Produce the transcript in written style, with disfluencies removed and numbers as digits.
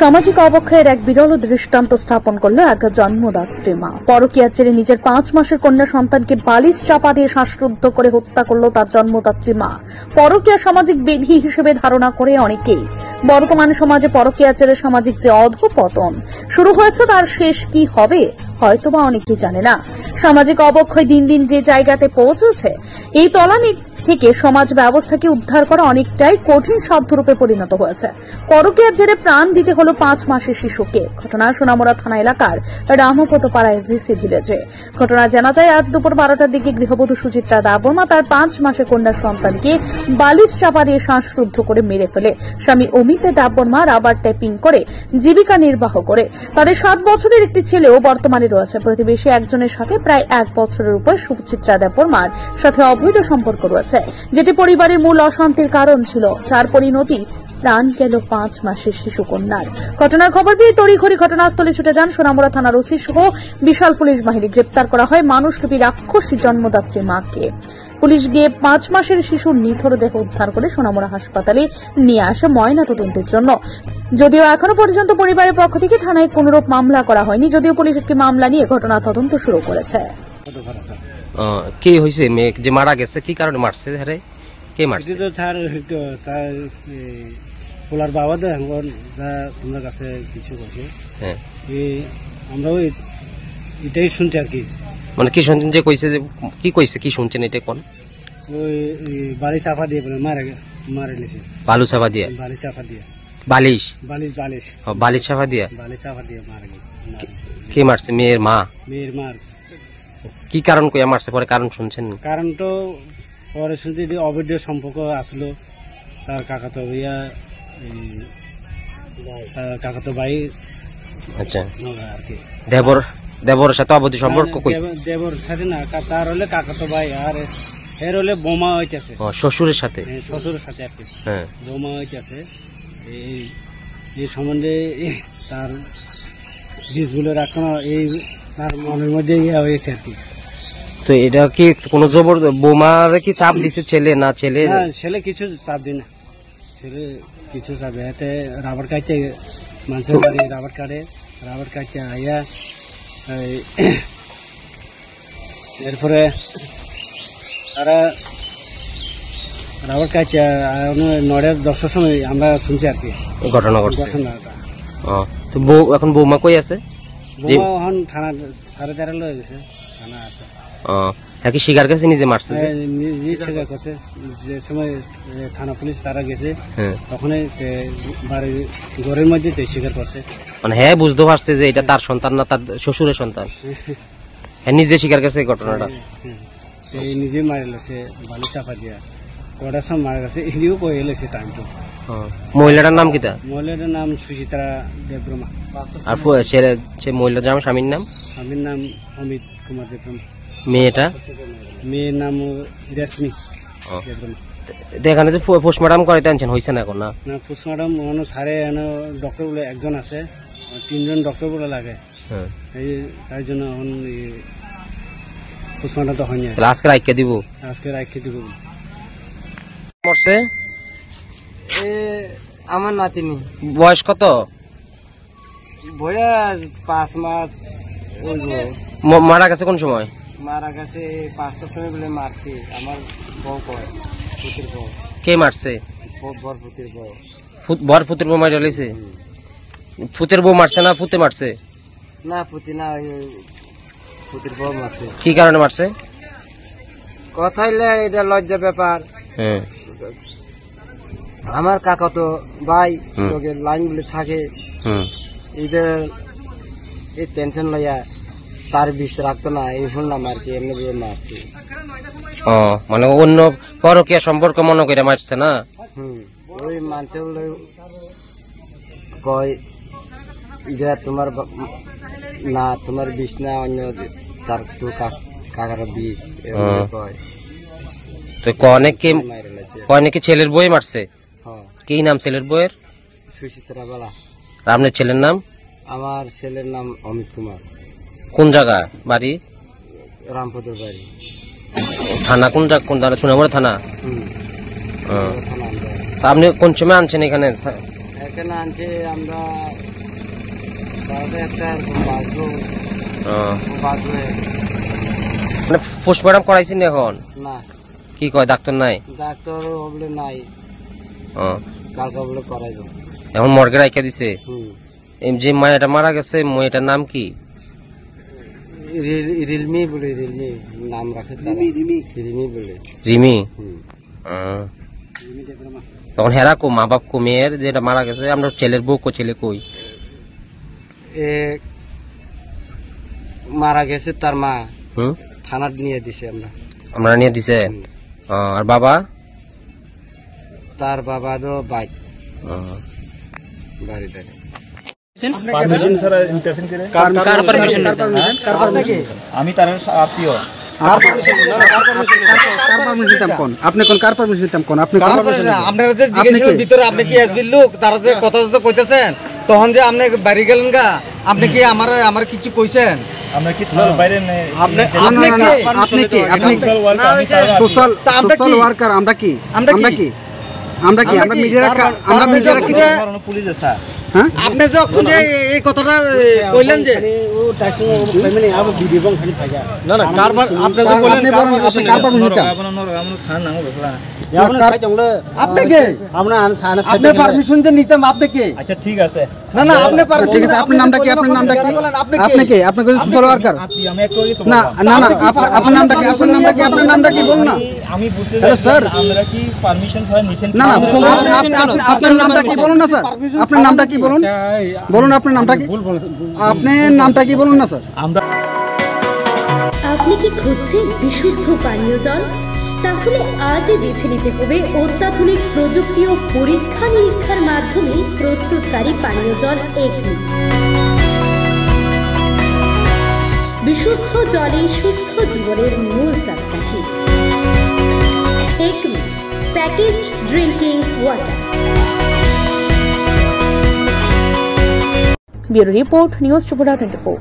সামাজিক অবক্ষয়ের এক বিরল দৃষ্টান্ত স্থাপন করল এক জন্মদাত্রী মা। পরকীয়ার জেরে নিজের 5 মাসের কন্যা সন্তানকে বালিশ চাপা দিয়ে শ্বাসরুদ্ধ করে হত্যা করল তার জন্মদাত্রী মা। পরকীয়া সামাজিক বিধি হিসেবে ধারণা করে অনেকেই। বর্তমান সমাজে পরকীয়ার জেরে সামাজিক যে অধঃপতন শুরু হয়েছে তার শেষ কি হবে হয়তোবা অনেকেই জানে না। সামাজিক অবক্ষয় দিন দিন যে জায়গাতে পৌঁছেছে, এই তলানি থেকে সমাজ ব্যবস্থাকে উদ্ধার করা অনেকটাই কঠিন সাধ্যরূপে পরিণত হয়েছে। পরকীয়ার জেরে প্রাণ দিতে হলো 5 মাসের শিশুকে। ঘটনা সোনামুড়া থানা এলাকার রামপতপাড়া এসডিসি ভিলেজে। ঘটনা জানা যায় আজ দুপুর 12টার দিকে গৃহবধূ সুচিত্রা দেববর্মা তার 5 মাসের কন্যা সন্তানকে বালিশ চাপা দিয়ে শ্বাসরুদ্ধ করে মেরে ফেলে। স্বামী অমিত দেববর্মা রাবার ট্যাপিং করে জীবিকা নির্বাহ করে। তাদের 7 বছরের একটি ছেলেও বর্তমানে রয়েছে। প্রতিবেশী একজনের সাথে প্রায় 1 বছরের উপর সুচিত্রা দেববর্মার সাথে অবৈধ সম্পর্ক রয়েছে, যেটি পরিবারের মূল অশান্তির কারণ ছিল। যার পরিণতি প্রাণ গেল 5 মাসের শিশু কন্যার। ঘটনার খবর পেয়ে তড়িঘড়ি ঘটনাস্থলে ছুটে যান সোনামুড়া থানার ওসি সহ বিশাল পুলিশ বাহিনী। গ্রেপ্তার করা হয় মানুষরূপী রাক্ষসী জন্মদাত্রী মাকে। পুলিশ গিয়ে 5 মাসের শিশুর নিথর দেহ উদ্ধার করে সোনামুড়া হাসপাতালে নিয়ে আসে ময়না তদন্তের জন্য। যদিও এখনো পর্যন্ত পরিবারের পক্ষ থেকে থানায় কোনরূপ মামলা করা হয়নি, যদিও পুলিশ একটি মামলা নিয়ে ঘটনা তদন্ত শুরু করেছে। কি হয়েছে? মেয়ে যে মারা গেছে কি কারণে মারছে? আরে কে মারছে? তার পোলার বাবা তো এখন তোমার কাছে কিছু করছে। হ্যাঁ, আমরাও এটাই শুনছি আর কি। মানে কি শুনছেন যে কইছে, যে কি কইছে, কি শুনছেন এটা কোন? ওই বালি চাপা দিয়ে মারে লেছে। বালু চাপা দিয়ে? বালি চাপা দিয়ে। বালিশ? বালিশ বালিশ বালিশ চাপা দিয়ে? বালিশ চাপা দিয়ে মারে। কে মারছে? মেয়ের মা? মেয়ের মার। কি কারণ কইয়া মারছে? পরে কারণ শুনছেন? কারণ তো পরে শুনছি অবৈধ সম্পর্ক আসলো। তার কাকাতো ভাইয়া, কাকাতো ভাই। আচ্ছা, আর কি দেবরের সাথে অবৈধ সম্পর্ক কইছে? দেবর সাথে না, তার হলে কাকাতো ভাই, আর এর হলে বোমা হইতেছে শ্বশুরের সাথে। শ্বশুরের সাথে আর কি। হ্যাঁ, বোমা হইতেছে। এই সম্বন্ধে তার জিনিসগুলো রাখানো এই তার মনের মধ্যে হয়েছে আর কি। তো এটা কি কোন জবর বোমারে কি চাপ দিছে ছেলে? না ছেলে ছেলে কিছু চাপ দি না, ছেলে কিছু চাপ এতে রাবার কাটতে মানুষের বাড়ি রাবার কাটতে আইয়া এরপরে তারা রাবার কাটতে 9:10টার সময় আমরা শুনছি আর কি ঘটনা ঘটছে। তো এখন বৌমা কই আছে? এখন থানা 13:30 লয়ে গেছে, থানা আছে। হ্যাঁ, কি স্বীকার করছে নিজে মারছে? নিজে স্বীকার করছে। যে সময় থানা পুলিশ তারা গেছে তখন বাড়ির ঘরের মধ্যে স্বীকার করছে। মানে হ্যাঁ, বুঝতে পারছে যে এটা তার সন্তান না তার শ্বশুরের সন্তান। হ্যাঁ, নিজে স্বীকার করছে এই ঘটনাটা। নিজে মারে লেছে বালি চাপা দিয়া। কটার সময় মারা গেছে এদিও কয়ে এলেছে টাইমটা। মহিলাটার নাম কিটা? মহিলাটার নাম সুচিত্রা দেববর্মা। আর মহিলার স্বামীর নাম? স্বামীর নাম অমিত কুমার দেববর্মা। মেয়ের নাম রেশমি দেববর্মা। এখানে যে পোস্টমর্টম করে আনছেন হয়েছে না এখন? না, পোস্টমর্টম সারে ডক্টর বলে একজন আছে, 3জন ডক্টর বলে লাগে। তাই জন্য এখন পোস্টমর্টম তো হয়নি। আজকে রাইখে দিব? আজকে রাইখে দিব। মরছে আমার নাতিনি। বয়স কত? বয়স 5 মাস। মারা গেছে কোন সময়? মারা গেছে 5টার সময় বলে মারছে আমার বউ, পুতির বউ। কে মারছে? বরপুতির বউ। বরপুতির বউ মারা গেছে? ফুতের বউ মারছে না ফুতে মারছে? না, পুতি না, পুতির বউ মারছে। কি কারণে মারছে? কথা হইলে এটা লজ্জার ব্যাপার। আমার কাকা তো ভাই লোকের লাইন গুলি থাকে, এদের এই টেনশন লইয়া তার বিষ রাখতো না, এই শুনলাম আর কি, এমনি ভাবে মারছে। মানে অন্য পরকীয়া সম্পর্ক মনে করে মারছে না? ওই মানছে কয় তোমার না, তোমার বিষ না, অন্য তার তো কাকার বিষ কয়। তো নাকি ছেলের বই মারছে? কি নাম ছেলের বইয়ের? সুচিত্রা বেলা। আপনার ছেলের নাম? আমার ছেলের নাম অমিত কুমার। কোন জায়গা বাড়ি? রামপুরের বাড়ি। থানা কোন সোনামুড়া থানা? আপনি কোন সময় আনছেন এখানে? এখানে আনছে আমরা একটা বাঁচবো মানে পোস্টমর্টম করাইছেন এখন? না। কি কয় ডাক্তার নাই? ডাক্তার বলে নাই, কালকে বলে করাইবো। এখন মর্গে রাইখা দিছে। যে মায়াটা মারা গেছে মেয়েটার নাম কি? রিলমি বলে, রিলমি নাম রাখছে, রিমি বলে। রিমি। তখন হেরা কো মা বাপ কো মেয়ের যেটা মারা গেছে? আমরা ছেলের বউ কো, ছেলে কই? মারা গেছে তার মা থানার নিয়ে দিছে। আমরা নিয়ে দিছে। আর বাবা? তার বাবা তো বাইক বাড়ি দাঁড়িয়ে। পারমিশন ছাড়া ইনভিটেশন করে কার পারমিশন? আমি তার আত্মীয়। আপনি কোন কার পারমিশন দিতাম কোন? আপনি আপনারা যে জিজ্ঞাসা ভিতরে আপনি কি এসবির লোক, তারা যে কথা কইতেছেন তখন যে আপনি বাড়ি গেলেন গা, আপনি কি আমার কিছু কইছেন? আমরা কি থানার বাইরে নেই? আপনি সোশ্যাল ওয়ার্কার। আমরা কি পুলিশ স্যার। আপনি যখন যে এই কথাটা কইলেন যে না না কারবার আপনি যে বলেন আপনি পারমিশন যে নিতাম আপনি কে? আচ্ছা ঠিক আছে। না না আপনি ঠিক আছে। আপনার নামটা কি? আপনার নামটা কি? আপনি কে? আপনি কোন সোশ্যাল ওয়ার্কার? না না না, আপনার নামটা কি? আপনার নামটা কি? আপনার নামটা কি বলুন না। আমি বুঝতে চাই স্যার, আমরা কি পারমিশন ছাড়া নিছেন? না না, আপনার নামটা কি বলুন না স্যার। আপনার নামটা কি বলুন? বলুন আপনার নামটা কি? আপনার নামটা কি বলুন না স্যার। আপনি কি খুঁজছেন বিশুদ্ধ পানীয় জল? তাহলে আজই বেছে নিতে হবে অত্যাধুনিক প্রযুক্তি ও পরীক্ষা নিরীক্ষার মাধ্যমে প্রস্তুতকারী পানীয় জল এগনি। বিশুদ্ধ জলে সুস্থ জীবনের মূল চাকাঠি। Agni packaged drinking water. Bureau report, news Tripura 24।